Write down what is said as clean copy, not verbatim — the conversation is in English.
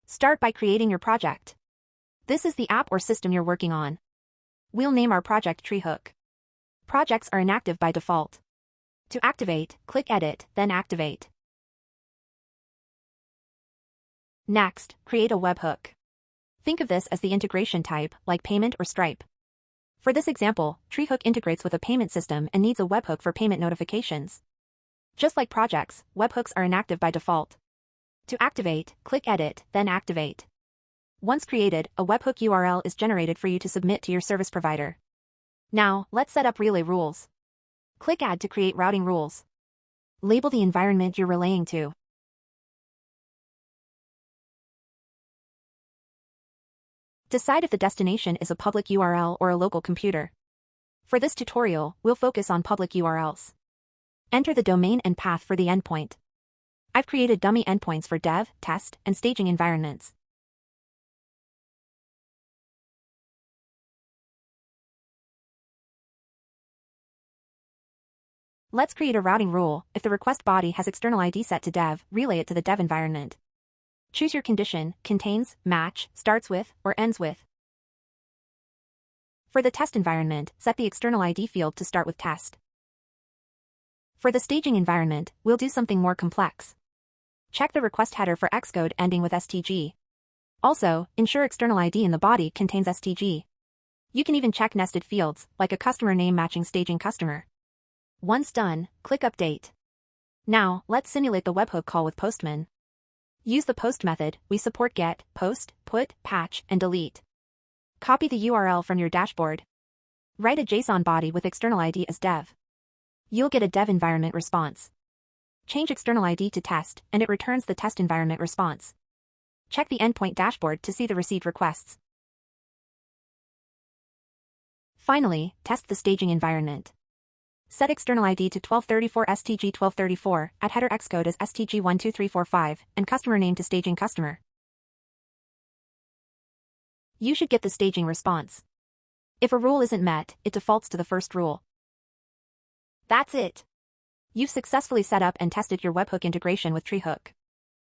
Start by creating your project. This is the app or system you're working on. We'll name our project Treehook. Projects are inactive by default. To activate, click Edit, then Activate. Next, create a webhook. Think of this as the integration type, like payment or Stripe. For this example, Treehook integrates with a payment system and needs a webhook for payment notifications. Just like projects, webhooks are inactive by default. To activate, click Edit, then Activate. Once created, a webhook URL is generated for you to submit to your service provider. Now, let's set up relay rules. Click Add to create routing rules. Label the environment you're relaying to. Decide if the destination is a public URL or a local computer. For this tutorial, we'll focus on public URLs. Enter the domain and path for the endpoint. I've created dummy endpoints for dev, test, and staging environments. Let's create a routing rule. If the request body has external ID set to dev, relay it to the dev environment. Choose your condition, contains, match, starts with, or ends with. For the test environment, set the external ID field to start with test. For the staging environment, we'll do something more complex. Check the request header for Xcode ending with STG. Also, ensure external ID in the body contains STG. You can even check nested fields, like a customer name matching staging customer. Once done, click Update. Now, let's simulate the webhook call with Postman. Use the post method. We support get, post, put, patch, and delete. Copy the URL from your dashboard. Write a JSON body with external ID as dev. You'll get a dev environment response. Change external ID to test, and it returns the test environment response. Check the endpoint dashboard to see the received requests. Finally, test the staging environment. Set external ID to 1234 STG 1234, add header Xcode as STG 12345, and customer name to staging customer. You should get the staging response. If a rule isn't met, it defaults to the first rule. That's it. You've successfully set up and tested your webhook integration with Treehook.